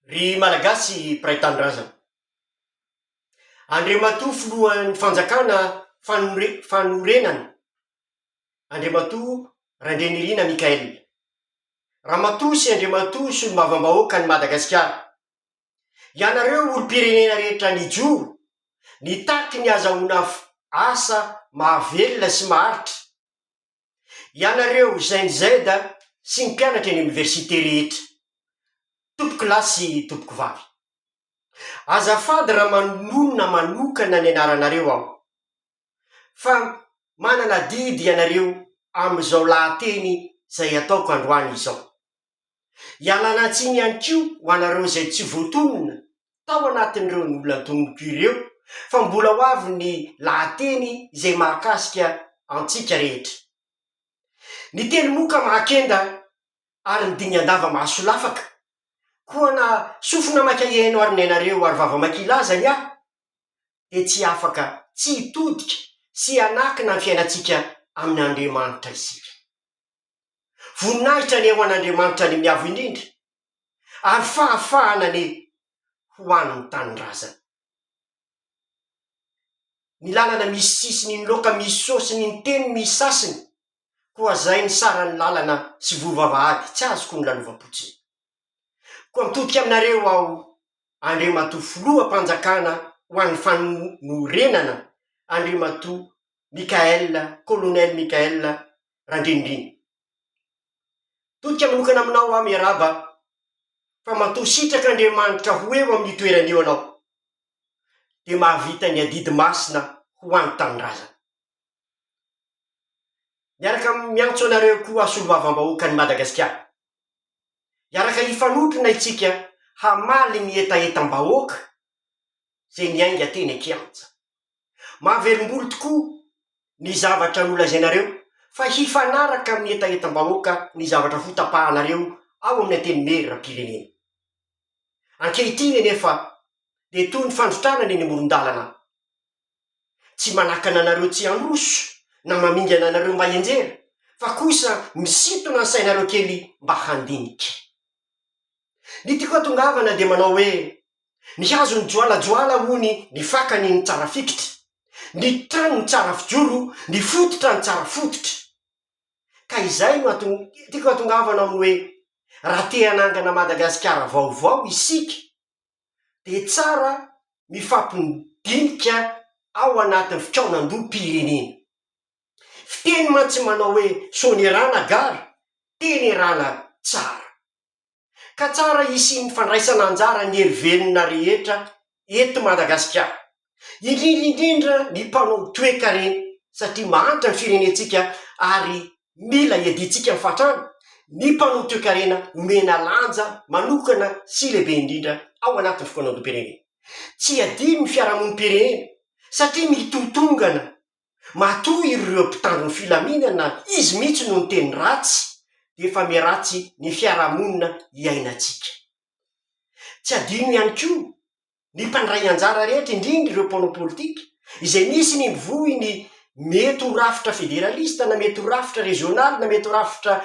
Ry malagasy mpiray tanindrazana. Andriamatoa filohan'ny fanjakana fanorenana. Andriamatoa Randrenirina Mikaela. Ramatoa sy Andriamatoa solombavam-bahoaka ny Madagasikara. Ianareo olo-pirenena rehetra nijoro, nitaky ny azahoana asa mahavelona sy maharitra. Ianareo ZNZ sy ny mpianatra eny université rehetra. Tompoky lahy sy tompoky vavy. Azafady raha manonona manokana ny anaranareo aho. Fa manana didy ianareo am'izao lahateny zay ataoko androany izao. Ialana tsiny ihany koa ho anareo zay tsy voatonona tao anatin'ireo nolantoniko ireo, fa mbola ho avy ny lahateny izay mahakasika antsika rehetra. Ny teny moka mahakenda ary ny diny andava mahasolafaka. Koa na sofina makaiheno ary ny anareo ary vava makilazany aho, de tsy afaka tsy hitodika sy hanakina ny fiainantsika amin'ny Andriamanitra isika. Voninahitra ny eo an'Andriamanitra ny miavo indrindra, ary fahafahana ny ho an'ny tanindrazana. Ny lalana misy sisiny ny loka misy sosiny ny teny misy sasiny, koa zay ny sarany lalana sy vovavahady tsy azoko ny lalovam-potsiny. Koa mitodika aminareo aho, Andriamatoa filoham-panjakana ho an'ny fanorenana, Andriamatoa Mikaela, Colonel Mikaela Randrenirina. Todika manokana aminao aho miaraba, fa matoa sitraka Andriamanitra ho eo amin'ny toerany eo anao, de mahavita ny adidy masina ho an'ny tanindrazana. Miaraka miantso anareo koa solombavam-bahoaka ny Madagasikara. Iaraka hifanotrona itsika hamaly ny etaetam-bahoaka zay niainga teny an-kianja. Mahavelom-bolo tokoa ny zavatra nolazainareo, fa hifanaraka amin'ny etaetam-bahoaka ny zavatra hotapahanareo ao amin'ny anteny merim-pirenena. Ankehitriny nefa de toy ny fandrotrana eny amoron-dalana. Tsy manakana anareo tsy handroso na mamingana anareo mba hianjera, fa kosa misintona ny sainareo kely mba handinika. Ny tiako hatongavana de manao hoe: ny hazo ny joalajoala hony ny fakany ny tsara fikitra, ny trano ny tsara fijoro, ny fototra ny tsara fototra. Ka izay no tiako hatongavana amin'ny hoe raha te hanangana Madagasikara vaovao isika, de tsara mifampidinika ao anatin'ny fitraonan-doham-pirenena. Fiteny mantsy manao hoe soanerana gara, teny erana tsara. Ka tsara hisy ny fandraisana anjara ny herivelona rehetra eto Madagasikara, indrindrindrindra ny mpanao toe-karena, satria mahantra ny firenentsika ary mila iaditsika ny fatrana. Ny mpanao toe-karena omena lanja manokana sy lehibe indrindra ao anatin'ny fifanondrom-pirenena. Tsy adino ny fiarahamonim-pirenena, satria mitotongana matoa ireo mpitandro ny filaminana izy mihitsy no ny teny ratsy, de efa miratsy ny fiarahamonina iainantsika. Tsy adino ihany koa ny mpandray anjara rehetra, indrindra ireo mpanao politika, izay misy ny mivohy ny mety ho rafitra federalista, na mety ho rafitra regionaly, na mety ho rafitra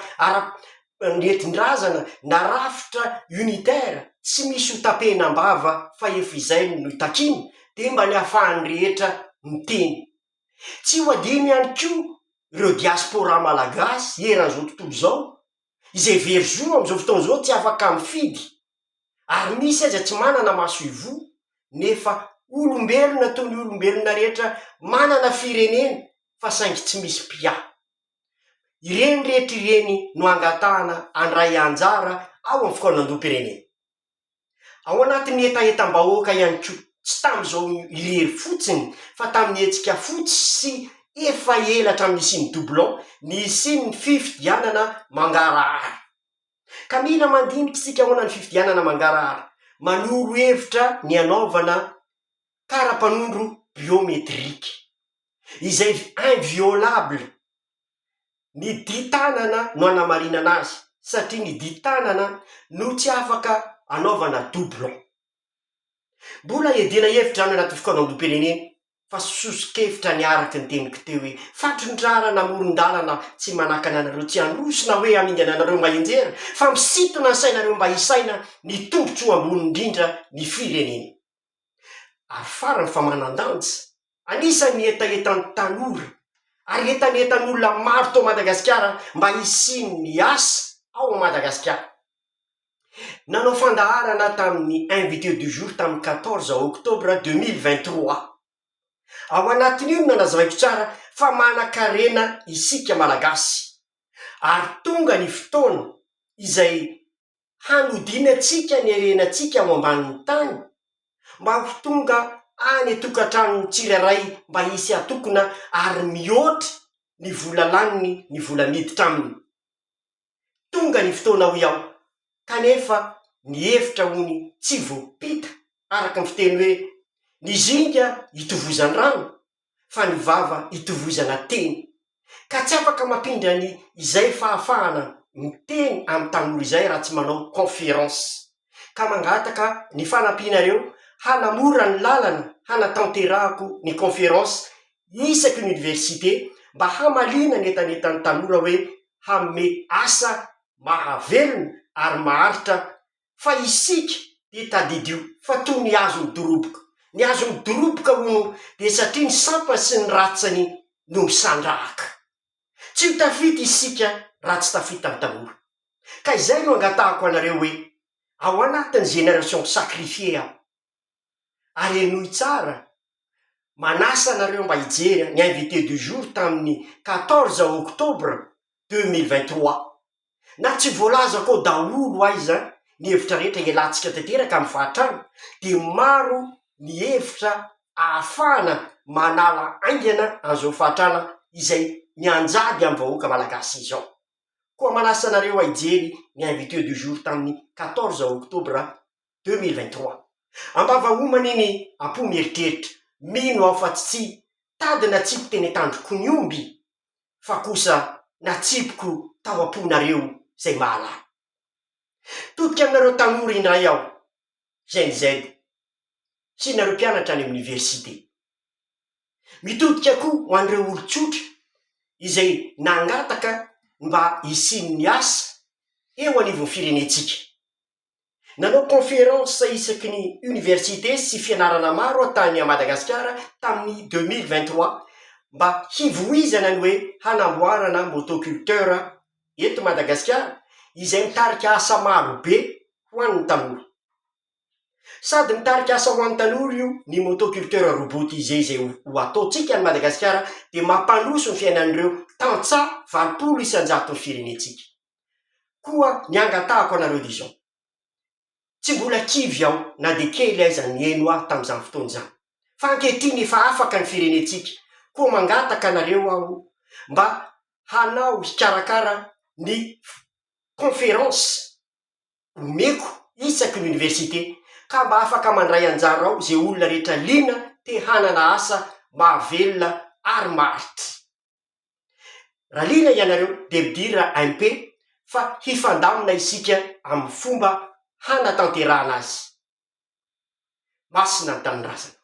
nentin-drazana, na rafitra unitaire, tsy misy ho tapenam-bava fa efa izay no itakiny, de mba ny ahafahany rehetra miteny. Tsy ho adino ihany koa ireo diaspora malagasy eran'izao tontolo zao, izay very zo am'izao fotoana zao tsy afaka mifidy, ary misy aza tsy manana maso ivoho, nefa olombelona toy ny olombelona rehetra manana firenena fa saingy tsy misy mpia. Ireny rehetra ireny no angatahana andray anjara ao amin'ny fifanondrom-pirenena. Ao anatin'ny etaetam-bahoaka ihany koa, tsy tam'izao irery fotsiny, fa tamin'ny hetsika fotsy sy efa elatra amin'ny doublon, ny ny fifidianana mangarahara. Ka mila mandiniky tsika ahoana ny fifidianana mangarahara, manoro hevitra ny anaovana kara-panondro biometrika, izay inviolable. Ny ditanana no anamarinana azy, satria ny ditanana no tsy afaka anaovana doublon. Mbola iadina hevitra any anaty fifanondrom-pirenena, fa soso-kevitra niaraky ny teniko teo hoe fatrondrara namoron-dalana tsy manakana anareo tsy androsona hoe amingana anareo mba enjery fa misitona ny sainareo mba hisaina ny tombotry ho ambony indrindra ny fireneny. Ary farany fa manan-danja anisany etaetan'ny tanora ary etanetan'olona maro tao Madagasikara mba hisiny ny asa ao Madagasikara. Nanao fandaharana tamin'ny invité du jour tamin'ny 14 octobre 2023. Ao anatin'io nanazavaiko tsara fa manan-karena isika malagasy ary tonga ny fotoana izay hanodinantsika ny harenantsika ao ambanin'ny tany mba ho tonga any tokantrano tsirairay mba hisy atokona ary mihoatra ny vola laniny ny vola miditra aminy. Tonga ny fotoana ho iaho kanefa ny hevitra hony tsy voapita araka ny fiteny hoe ny zinga itovozany rano fa ny vava itovozana teny, ka tsy afaka mampindra ny izay fahafahana miteny amin'ny tanora izay raha tsy manao conférence. Ka mangataka ny fanampianareo hanamora ny lalana hanatanterahako ny conférence isaky ny université mba hamalina ny etanetan'ny tanora hoe hanome asa mahavelona ary maharitra fa isika de tadidio fa toy ny azo midoroboka. Ny azo midoroboka hono de satria ny sampany sy ny ratsany no misandrahaka. Tsy ho tafita isika raha tsy tafita amin'ny tanora. Ka izay no angatahako anareo hoe ao anatin'ny génération sacrifié aho. Ary enoy tsara manasa anareo mba hijery ny invité du jour tamin'ny 14 octobre 2023. Na tsy voalaza koa daholo aiza ny hevitra rehetra ialantsika tanteraka amin'ny fahatrano de maro ny hevitra ahafahana manala aingana an'izao fahatrana izay mianjady amin'ny vahoaka malagasy izao. Koa manasa anareo hijery ny invité du jour tamin'ny 14 octobre 2023. Ambava homana iny ampo mieritreritra mino aho fa tsy tady natsipiko teny tandroko ny omby fa kosa natsipiko tao amponareo zay mahalala. Todika aminareo tanora indray aho Gen Z sy nareo mpianatra any amin'ny université. Mitodika koa ho an'ireo olo-tsotra izay nangataka mba hisiny ny asa eo anivon'ny firenetsika. Nanao conférence isaky ny université sy fianarana maro tany a Madagasikara tamin'ny 2023 mba hivoizana ny hoe hanamboarana motoculteur eto Madagasikara izay mitarika asa maro be ho an'ny tanora. Sady mitarika asa ho an'ny tanora io ny motoculteur robotisé izay ho ataotsika any Madagasikara de mampandroso ny fiainan'ireo tantsa 20 isanjato ny firenetsika. Koa ny angatahako anareo dizao. Tsy mbola kivy aho na de kely aiza ny eno aho tamin'izany fotoana izany. Fa ankehitriny efa afaka ny firenetsika. Koa mangataka anareo aho mba hanao hikarakara ny conférence omeko isaky ny université ka mba afaka mandray anjara ao zay olona rehetra lina te hanana asa mahavelona ary maritra. Raha lina ianareo de midira MP fa hifandamina isika amin'ny fomba hanatanterahana azy. Masina ny taninrazana.